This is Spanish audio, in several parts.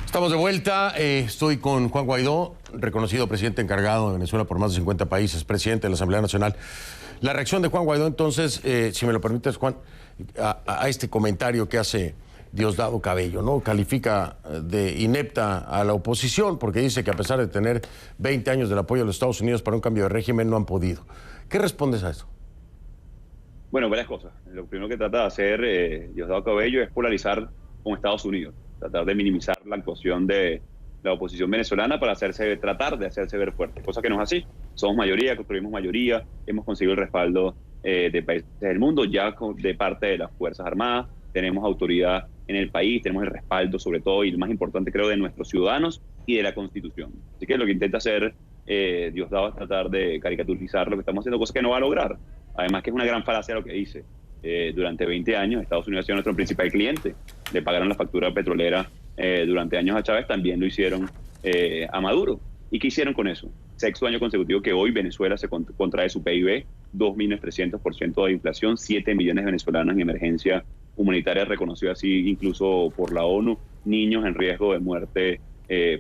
Estamos de vuelta. Estoy con Juan Guaidó, reconocido presidente encargado de Venezuela por más de 50 países, presidente de la Asamblea Nacional. La reacción de Juan Guaidó, entonces, si me lo permites, Juan, a este comentario que hace Diosdado Cabello, ¿no? Califica de inepta a la oposición porque dice que a pesar de tener 20 años del apoyo de los Estados Unidos para un cambio de régimen, no han podido. ¿Qué respondes a eso? Bueno, varias cosas. Lo primero que trata de hacer Diosdado Cabello es polarizar con Estados Unidos, tratar de minimizar la actuación de la oposición venezolana para tratar de hacerse ver fuerte, cosa que no es así. Somos mayoría, construimos mayoría, hemos conseguido el respaldo de países del mundo, ya de parte de las Fuerzas Armadas, tenemos autoridad en el país, tenemos el respaldo sobre todo, y lo más importante creo, de nuestros ciudadanos y de la Constitución. Así que lo que intenta hacer Diosdado es tratar de caricaturizar lo que estamos haciendo, cosa que no va a lograr. Además que es una gran falacia lo que dice. Durante 20 años Estados Unidos ha sido nuestro principal cliente. Le pagaron la factura petrolera durante años a Chávez, también lo hicieron a Maduro. ¿Y qué hicieron con eso? Sexto año consecutivo que hoy Venezuela se contrae su PIB, 2.300% de inflación, 7 millones de venezolanos en emergencia humanitaria, reconocido así incluso por la ONU, niños en riesgo de muerte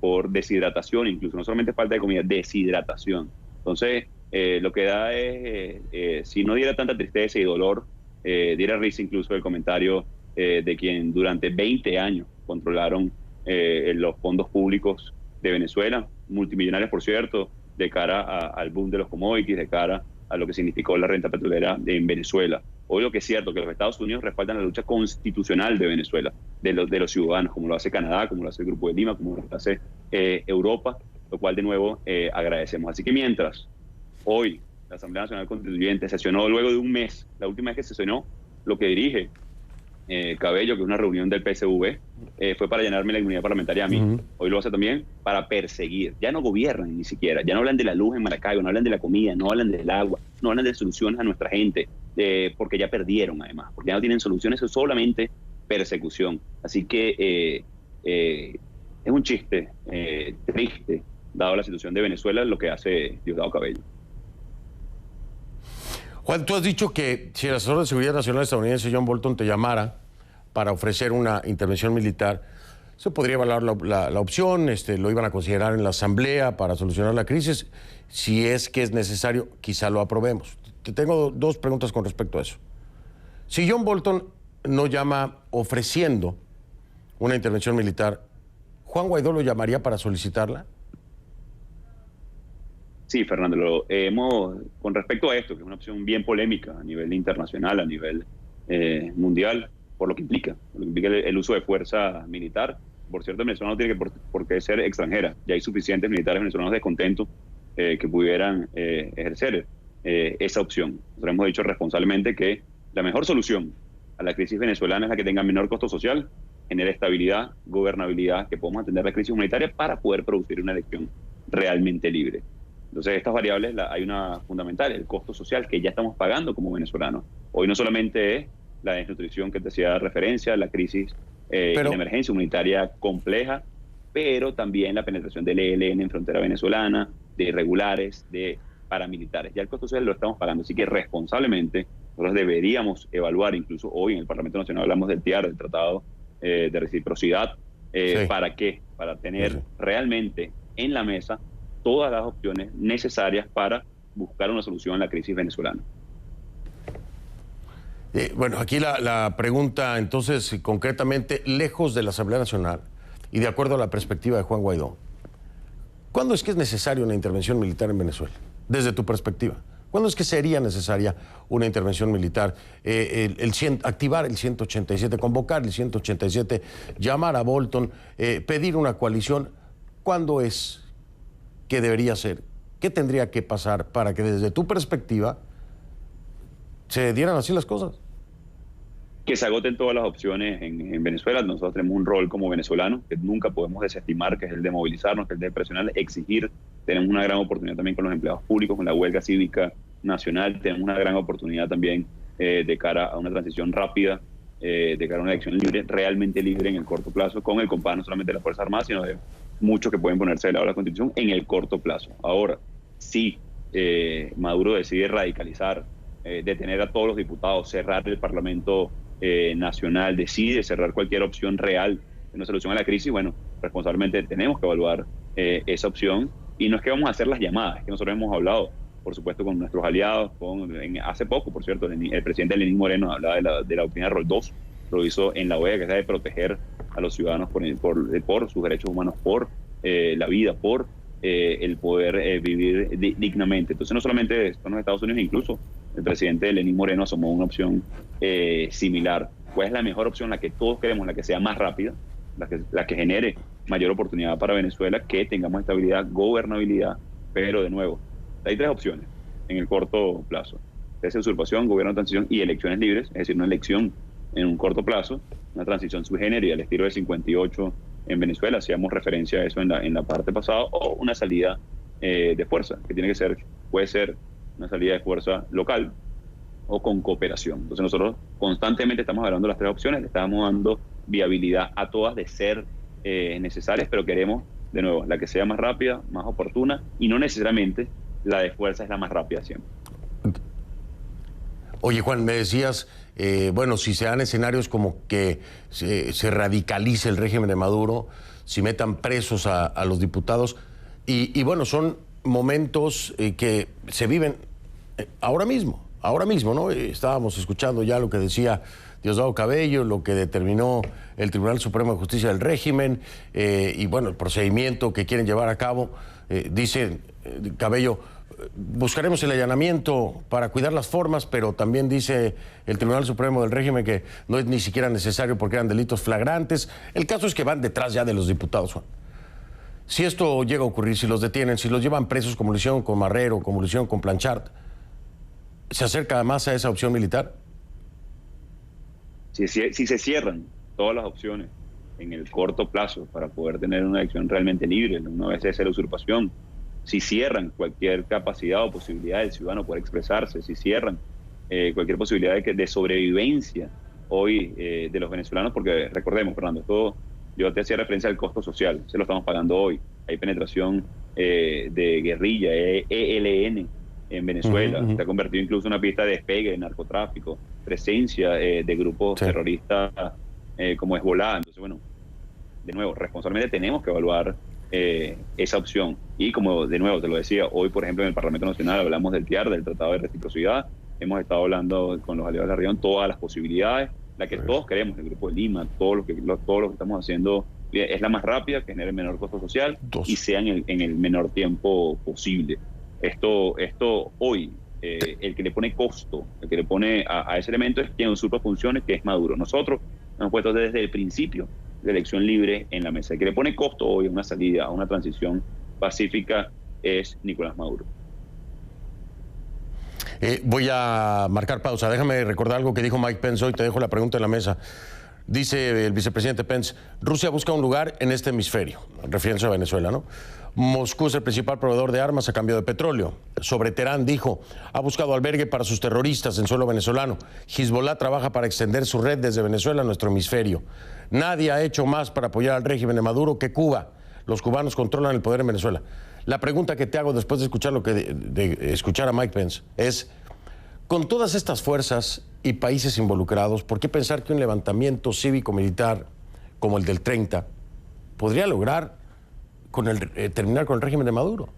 por deshidratación, incluso no solamente falta de comida, deshidratación. Entonces, lo que da es, si no diera tanta tristeza y dolor, diera risa incluso el comentario de quien durante 20 años controlaron los fondos públicos de Venezuela, multimillonarios por cierto, de cara al boom de los commodities, de cara a lo que significó la renta petrolera en Venezuela. Hoy lo que es cierto, que los Estados Unidos respaldan la lucha constitucional de Venezuela, de los ciudadanos, como lo hace Canadá, como lo hace el Grupo de Lima, como lo hace Europa, lo cual de nuevo agradecemos. Así que mientras hoy la Asamblea Nacional Constituyente sesionó luego de un mes, la última vez que sesionó, lo que dirige Cabello, que es una reunión del PSV, fue para llenarme la inmunidad parlamentaria a mí. Hoy lo hace también para perseguir. Ya no gobiernan ni siquiera, ya no hablan de la luz en Maracaibo, no hablan de la comida, no hablan del agua, no hablan de soluciones a nuestra gente, porque ya perdieron además, porque ya no tienen soluciones, es solamente persecución. Así que es un chiste triste, dado la situación de Venezuela, lo que hace Diosdado Cabello. Juan, tú has dicho que si el asesor de seguridad nacional estadounidense John Bolton te llamara para ofrecer una intervención militar, se podría evaluar la opción, lo iban a considerar en la Asamblea para solucionar la crisis. Si es que es necesario, quizá lo aprobemos. Te tengo dos preguntas con respecto a eso. Si John Bolton no llama ofreciendo una intervención militar, ¿Juan Guaidó lo llamaría para solicitarla? Sí, Fernando, con respecto a esto, que es una opción bien polémica a nivel internacional, a nivel mundial, por lo que implica el uso de fuerza militar. Por cierto, Venezuela no tiene por qué ser extranjera. Ya hay suficientes militares venezolanos descontentos que pudieran ejercer esa opción. Nosotros hemos dicho responsablemente que la mejor solución a la crisis venezolana es la que tenga menor costo social, genere estabilidad, gobernabilidad, que podamos atender la crisis humanitaria para poder producir una elección realmente libre. Entonces, estas variables, hay una fundamental, el costo social que ya estamos pagando como venezolanos. Hoy no solamente es la desnutrición que te hacía referencia, la crisis y la emergencia humanitaria compleja, pero también la penetración del ELN en frontera venezolana, de irregulares, de paramilitares. Ya el costo social lo estamos pagando, así que responsablemente nosotros deberíamos evaluar, incluso hoy en el Parlamento Nacional hablamos del TIAR, del Tratado de Reciprocidad. Sí. ¿Para qué? Para tener realmente en la mesa todas las opciones necesarias para buscar una solución a la crisis venezolana. Bueno, aquí la pregunta, entonces, concretamente, lejos de la Asamblea Nacional y de acuerdo a la perspectiva de Juan Guaidó, ¿cuándo es que es necesaria una intervención militar en Venezuela? Desde tu perspectiva, ¿cuándo es que sería necesaria una intervención militar? Activar el 187, convocar el 187, llamar a Bolton, pedir una coalición. ¿Cuándo es que debería ser? ¿Qué tendría que pasar para que desde tu perspectiva se dieran así las cosas? Que se agoten todas las opciones en Venezuela. Nosotros tenemos un rol como venezolanos que nunca podemos desestimar, que es el de movilizarnos, que es el de presionar, exigir. Tenemos una gran oportunidad también con los empleados públicos, con la huelga cívica nacional. Tenemos una gran oportunidad también de cara a una transición rápida, de cara a una elección libre, realmente libre en el corto plazo, con el compás no solamente de las Fuerzas Armadas, sino de muchos que pueden ponerse del lado de la Constitución en el corto plazo. Ahora, si Maduro decide radicalizar, detener a todos los diputados, cerrar el Parlamento Nacional, decide cerrar cualquier opción real de una solución a la crisis, bueno, responsablemente tenemos que evaluar esa opción, y no es que vamos a hacer las llamadas, es que nosotros hemos hablado, por supuesto, con nuestros aliados, hace poco, por cierto, el presidente Lenín Moreno hablaba de la doctrina Rol 2, lo hizo en la OEA, que es la de proteger a los ciudadanos por sus derechos humanos, por la vida, por el poder vivir dignamente. Entonces, no solamente son los Estados Unidos, incluso el presidente Lenín Moreno asomó una opción similar. ¿Cuál es la mejor opción? La que todos queremos, la que sea más rápida, la que genere mayor oportunidad para Venezuela, que tengamos estabilidad, gobernabilidad, pero de nuevo, hay 3 opciones en el corto plazo: usurpación, gobierno de transición y elecciones libres, es decir, una elección en un corto plazo, una transición sui generis al estilo del 58 en Venezuela, hacíamos referencia a eso en la parte pasada, o una salida de fuerza, que puede ser una salida de fuerza local o con cooperación. Entonces nosotros constantemente estamos hablando de las 3 opciones, le estamos dando viabilidad a todas de ser necesarias, pero queremos, de nuevo, la que sea más rápida, más oportuna, y no necesariamente la de fuerza es la más rápida siempre. Oye, Juan, me decías, bueno, si se dan escenarios como que se radicalice el régimen de Maduro, si metan presos a los diputados, y bueno, son momentos que se viven ahora mismo, ¿no? Estábamos escuchando ya lo que decía Diosdado Cabello, lo que determinó el Tribunal Supremo de Justicia del régimen, y bueno, el procedimiento que quieren llevar a cabo. Dice Cabello, buscaremos el allanamiento para cuidar las formas, pero también dice el Tribunal Supremo del régimen que no es ni siquiera necesario porque eran delitos flagrantes. El caso es que van detrás ya de los diputados, Juan. Si esto llega a ocurrir, si los detienen, si los llevan presos como lo hicieron con Marrero, como lo hicieron con Blanchard, ¿se acerca más a esa opción militar? Si se cierran todas las opciones en el corto plazo para poder tener una elección realmente libre, una vez esa la usurpación, si cierran cualquier capacidad o posibilidad del ciudadano poder expresarse, si cierran cualquier posibilidad de sobrevivencia hoy de los venezolanos, porque recordemos, Fernando, yo te hacía referencia al costo social, se lo estamos pagando hoy. Hay penetración de guerrilla, ELN en Venezuela, se ha convertido incluso en una pista de despegue de narcotráfico, presencia de grupos terroristas como Hezbollah. Entonces, bueno, de nuevo, responsablemente tenemos que evaluar esa opción. Y como de nuevo te lo decía, hoy por ejemplo en el Parlamento Nacional hablamos del TIAR, del Tratado de Reciprocidad, hemos estado hablando con los aliados de la región todas las posibilidades, la que todos queremos, el Grupo de Lima, todo lo que estamos haciendo es la más rápida, que genere el menor costo social y sea en el menor tiempo posible. Esto hoy, el que le pone costo, el que le pone a ese elemento es quien usurpa funciones, que es Maduro. Nosotros hemos puesto desde el principio de elección libre en la mesa. El que le pone costo hoy a una salida, a una transición pacífica, es Nicolás Maduro. Voy a marcar pausa. Déjame recordar algo que dijo Mike Pence hoy. Te dejo la pregunta en la mesa. Dice el vicepresidente Pence, Rusia busca un lugar en este hemisferio, refiriéndose a Venezuela, ¿no? Moscú es el principal proveedor de armas a cambio de petróleo. Sobre Teherán dijo, ha buscado albergue para sus terroristas en suelo venezolano. Hezbollah trabaja para extender su red desde Venezuela a nuestro hemisferio. Nadie ha hecho más para apoyar al régimen de Maduro que Cuba. Los cubanos controlan el poder en Venezuela. La pregunta que te hago después de escuchar de escuchar a Mike Pence es, con todas estas fuerzas y países involucrados, ¿por qué pensar que un levantamiento cívico-militar como el del 30 podría lograr terminar con el régimen de Maduro?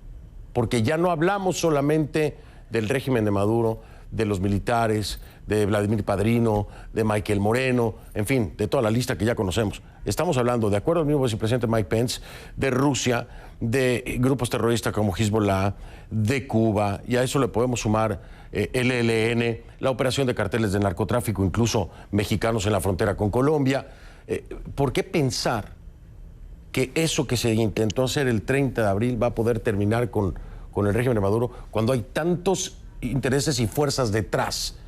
Porque ya no hablamos solamente del régimen de Maduro, de los militares, de Vladimir Padrino, de Michael Moreno, en fin, de toda la lista que ya conocemos. Estamos hablando, de acuerdo al mismo vicepresidente Mike Pence, de Rusia, de grupos terroristas como Hezbollah, de Cuba, y a eso le podemos sumar el ELN, la operación de carteles de narcotráfico, incluso mexicanos en la frontera con Colombia. ¿Por qué pensar que eso que se intentó hacer el 30 de abril va a poder terminar con el régimen de Maduro cuando hay tantos intereses y fuerzas detrás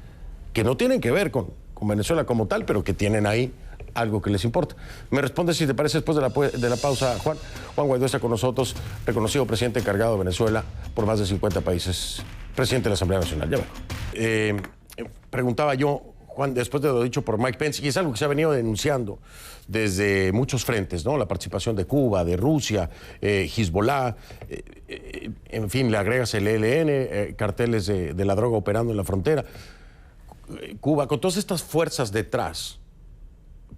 que no tienen que ver con Venezuela como tal, pero que tienen ahí algo que les importa? Me responde, si te parece, después de la pausa, Juan. Juan Guaidó está con nosotros, reconocido presidente encargado de Venezuela por más de 50 países, presidente de la Asamblea Nacional. Ya veo. Preguntaba yo, Juan, después de lo dicho por Mike Pence, y es algo que se ha venido denunciando desde muchos frentes, ¿no? La participación de Cuba, de Rusia, Hezbollah, en fin, le agregas el ELN, carteles de la droga operando en la frontera. Cuba, con todas estas fuerzas detrás,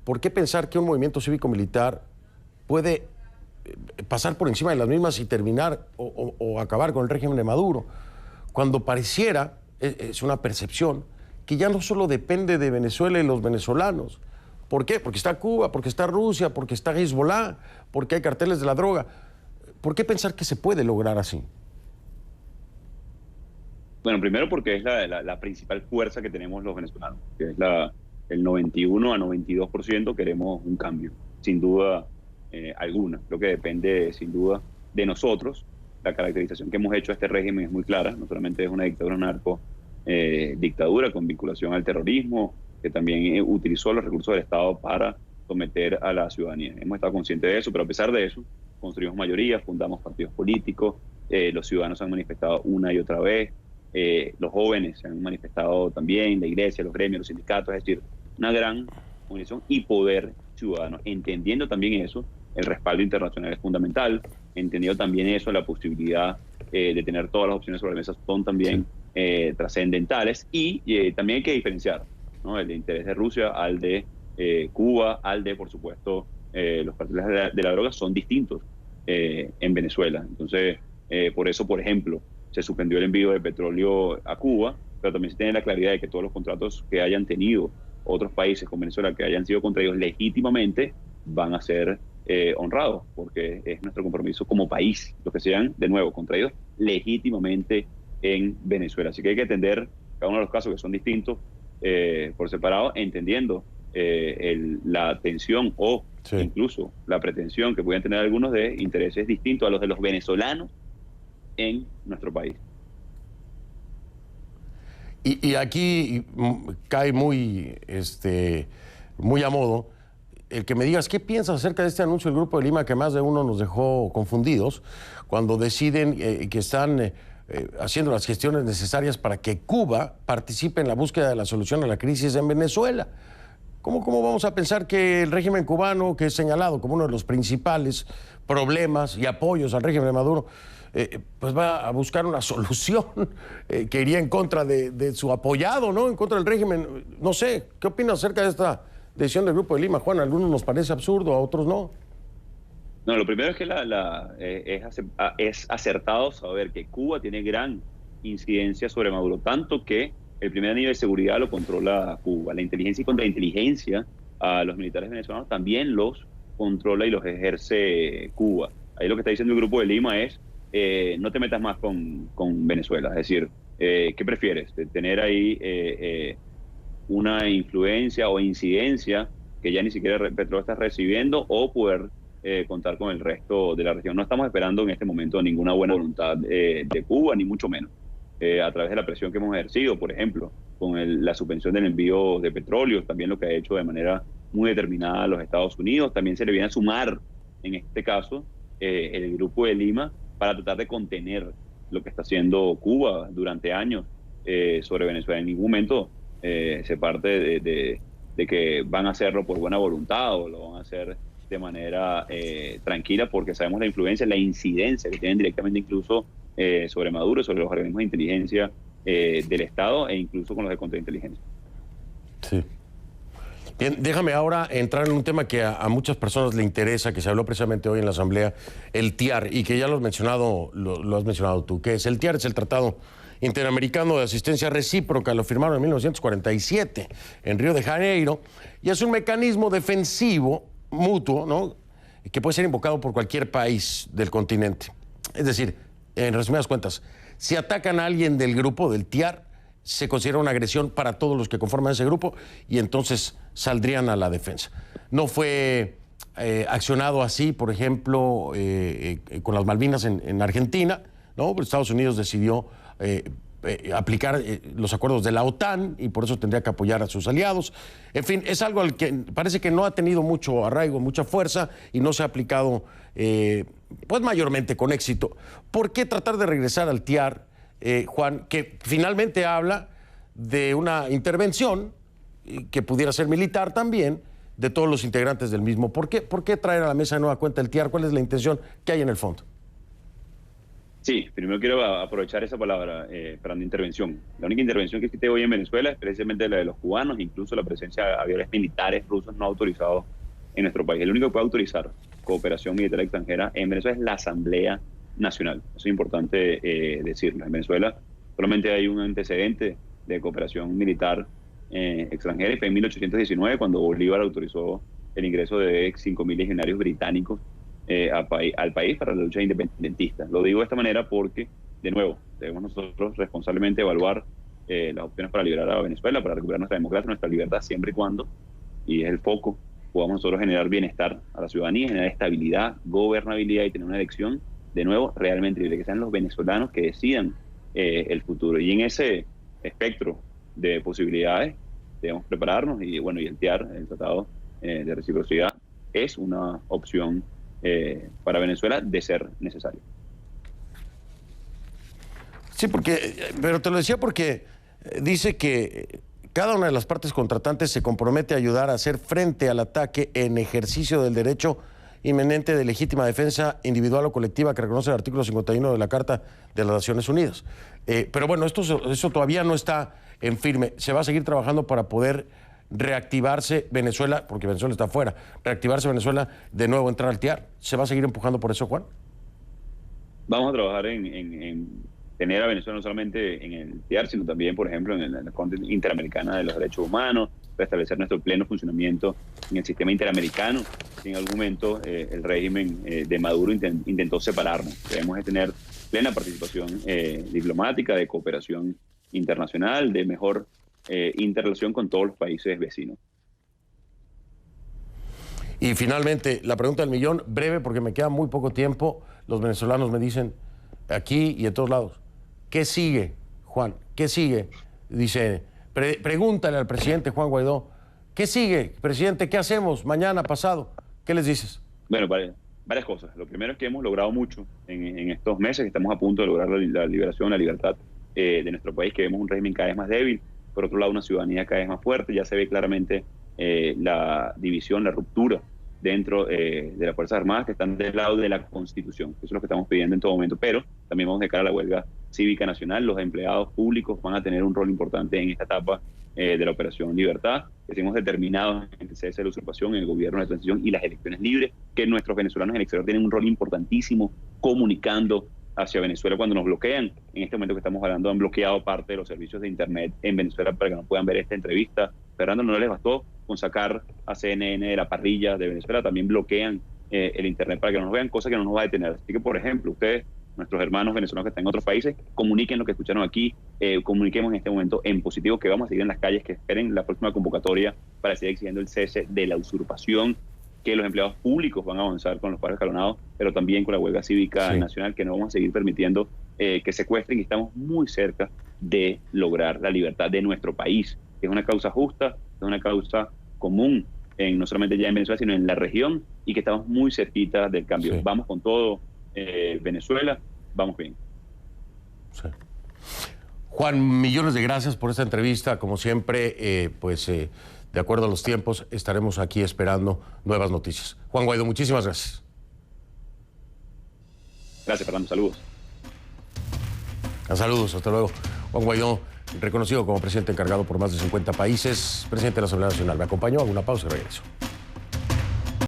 ¿por qué pensar que un movimiento cívico-militar puede pasar por encima de las mismas y terminar o acabar con el régimen de Maduro, cuando pareciera, es una percepción, que ya no solo depende de Venezuela y los venezolanos. ¿Por qué? Porque está Cuba, porque está Rusia, porque está Hezbollah, porque hay carteles de la droga. ¿Por qué pensar que se puede lograr así? Bueno, primero porque es la principal fuerza que tenemos los venezolanos, que es el 91 a 92% queremos un cambio, sin duda alguna. Lo que depende, sin duda, de nosotros. La caracterización que hemos hecho a este régimen es muy clara. No solamente es una dictadura narco, dictadura con vinculación al terrorismo, que también utilizó los recursos del Estado para someter a la ciudadanía. Hemos estado conscientes de eso, pero a pesar de eso, construimos mayorías, fundamos partidos políticos, los ciudadanos se han manifestado una y otra vez, los jóvenes se han manifestado también, la iglesia, los gremios, los sindicatos, es decir, una gran munición y poder ciudadano. Entendiendo también eso, el respaldo internacional es fundamental, entendiendo también eso, la posibilidad de tener todas las opciones sobre la mesa son también trascendentales y también hay que diferenciar, ¿no? El de interés de Rusia al de Cuba, al de, por supuesto, los carteles de la droga son distintos en Venezuela. Entonces, por eso, por ejemplo, se suspendió el envío de petróleo a Cuba, pero también se tiene la claridad de que todos los contratos que hayan tenido otros países con Venezuela que hayan sido contraídos legítimamente van a ser honrados, porque es nuestro compromiso como país, los que sean, de nuevo, contraídos legítimamente en Venezuela. Así que hay que atender cada uno de los casos que son distintos por separado, entendiendo la tensión o incluso la pretensión que pueden tener algunos de intereses distintos a los de los venezolanos en nuestro país. Y aquí cae muy a modo el que me digas qué piensas acerca de este anuncio del Grupo de Lima, que más de uno nos dejó confundidos cuando deciden que están haciendo las gestiones necesarias para que Cuba participe en la búsqueda de la solución a la crisis en Venezuela. ¿Cómo vamos a pensar que el régimen cubano, que es señalado como uno de los principales problemas y apoyos al régimen de Maduro, pues va a buscar una solución que iría en contra de su apoyado, ¿no? En contra del régimen? No sé, ¿qué opinas acerca de esta decisión del Grupo de Lima, Juan? A algunos nos parece absurdo, a otros no. No, lo primero es que es acertado saber que Cuba tiene gran incidencia sobre Maduro, tanto que el primer nivel de seguridad lo controla Cuba. La inteligencia y contrainteligencia a los militares venezolanos también los controla y los ejerce Cuba. Ahí lo que está diciendo el Grupo de Lima es no te metas más con Venezuela. Es decir, ¿qué prefieres? ¿Tener ahí una influencia o incidencia que ya ni siquiera Petro está recibiendo, o poder contar con el resto de la región? No estamos esperando en este momento ninguna buena voluntad de Cuba, ni mucho menos. A través de la presión que hemos ejercido, por ejemplo, con la suspensión del envío de petróleo, también lo que ha hecho de manera muy determinada los Estados Unidos, también se le viene a sumar, en este caso, el Grupo de Lima, para tratar de contener lo que está haciendo Cuba durante años sobre Venezuela. En ningún momento se parte de que van a hacerlo por buena voluntad o lo van a hacer de manera tranquila, porque sabemos la influencia, la incidencia que tienen directamente incluso sobre Maduro, sobre los organismos de inteligencia del Estado e incluso con los de contrainteligencia. Sí. Bien, déjame ahora entrar en un tema que a muchas personas le interesa, que se habló precisamente hoy en la Asamblea, el TIAR, y que ya lo has mencionado tú. ¿Qué es el TIAR? Es el Tratado Interamericano de Asistencia Recíproca, lo firmaron en 1947 en Río de Janeiro, y es un mecanismo defensivo mutuo, ¿no?, que puede ser invocado por cualquier país del continente. Es decir, en resumidas cuentas, si atacan a alguien del grupo, del TIAR, se considera una agresión para todos los que conforman ese grupo y entonces saldrían a la defensa. No fue accionado así, por ejemplo, con las Malvinas en Argentina, ¿no? Estados Unidos decidió aplicar los acuerdos de la OTAN y por eso tendría que apoyar a sus aliados. En fin, es algo al que parece que no ha tenido mucho arraigo, mucha fuerza y no se ha aplicado pues mayormente con éxito. ¿Por qué tratar de regresar al TIAR, Juan, que finalmente habla de una intervención que pudiera ser militar también de todos los integrantes del mismo? ¿Por qué traer a la mesa de nueva cuenta el TIAR? ¿Cuál es la intención que hay en el fondo? Sí, primero quiero aprovechar esa palabra, Fernando, intervención. La única intervención que existe hoy en Venezuela es precisamente la de los cubanos, incluso la presencia de aviones militares rusos no autorizados en nuestro país. El único que puede autorizar cooperación militar extranjera en Venezuela es la Asamblea Nacional. Eso es importante decirlo. En Venezuela solamente hay un antecedente de cooperación militar extranjera, y fue en 1819 cuando Bolívar autorizó el ingreso de 5.000 legionarios británicos al país para la lucha independentista. Lo digo de esta manera porque, de nuevo, debemos nosotros responsablemente evaluar las opciones para liberar a Venezuela, para recuperar nuestra democracia, nuestra libertad, siempre y cuando, y es el foco, podamos nosotros generar bienestar a la ciudadanía, generar estabilidad, gobernabilidad y tener una elección, de nuevo, realmente libre, que sean los venezolanos que decidan el futuro. Y en ese espectro de posibilidades debemos prepararnos y, bueno, y el TIAR, el Tratado de Reciprocidad, es una opción para Venezuela de ser necesario. Sí, pero te lo decía porque dice que cada una de las partes contratantes se compromete a ayudar a hacer frente al ataque en ejercicio del derecho inminente de legítima defensa individual o colectiva que reconoce el artículo 51 de la Carta de las Naciones Unidas. Pero bueno, eso todavía no está en firme. Se va a seguir trabajando para poder reactivarse Venezuela, porque Venezuela está afuera, reactivarse Venezuela, de nuevo entrar al TIAR. ¿Se va a seguir empujando por eso, Juan? Vamos a trabajar en tener a Venezuela no solamente en el TIAR, sino también, por ejemplo, en la Corte Interamericana de los Derechos Humanos, restablecer nuestro pleno funcionamiento en el sistema interamericano. En algún momento el régimen de Maduro intentó separarnos. Debemos tener plena participación diplomática, de cooperación internacional, de mejor interrelación con todos los países vecinos. Y finalmente, la pregunta del millón, breve, porque me queda muy poco tiempo. Los venezolanos me dicen, aquí y en todos lados, ¿qué sigue, Juan? ¿Qué sigue? Dice, pregúntale al presidente Juan Guaidó, ¿qué sigue, presidente? ¿Qué hacemos mañana, pasado? ¿Qué les dices? Bueno, varias cosas. Lo primero es que hemos logrado mucho en estos meses, que estamos a punto de lograr la liberación, la libertad de nuestro país, que vemos un régimen cada vez más débil, por otro lado una ciudadanía cada vez más fuerte. Ya se ve claramente la división, la ruptura dentro de las Fuerzas Armadas, que están del lado de la Constitución. Eso es lo que estamos pidiendo en todo momento, pero también vamos de cara a la huelga cívica nacional. Los empleados públicos van a tener un rol importante en esta etapa de la Operación Libertad. Estamos determinados en el cese de la usurpación, en el gobierno de transición y las elecciones libres, que nuestros venezolanos en el exterior tienen un rol importantísimo comunicando hacia Venezuela cuando nos bloquean. En este momento que estamos hablando, han bloqueado parte de los servicios de Internet en Venezuela para que no puedan ver esta entrevista. Fernando, no les bastó con sacar a CNN de la parrilla de Venezuela, también bloquean el Internet para que no nos vean, cosa que no nos va a detener. Así que, por ejemplo, ustedes, nuestros hermanos venezolanos que están en otros países, comuniquen lo que escucharon aquí, comuniquemos en este momento en positivo que vamos a seguir en las calles, que esperen la próxima convocatoria para seguir exigiendo el cese de la usurpación, que los empleados públicos van a avanzar con los paros escalonados, pero también con la huelga cívica nacional, que no vamos a seguir permitiendo que secuestren, y estamos muy cerca de lograr la libertad de nuestro país, que es una causa justa, es una causa común, no solamente ya en Venezuela, sino en la región, y que estamos muy cerquita del cambio. Sí. Vamos con todo, Venezuela, vamos bien. Sí. Juan, millones de gracias por esta entrevista. Como siempre, de acuerdo a los tiempos, estaremos aquí esperando nuevas noticias. Juan Guaidó, muchísimas gracias. Gracias, Fernando. Saludos. Saludos, hasta luego. Juan Guaidó, reconocido como presidente encargado por más de 50 países, presidente de la Asamblea Nacional. Me acompañó, hago una pausa y regreso.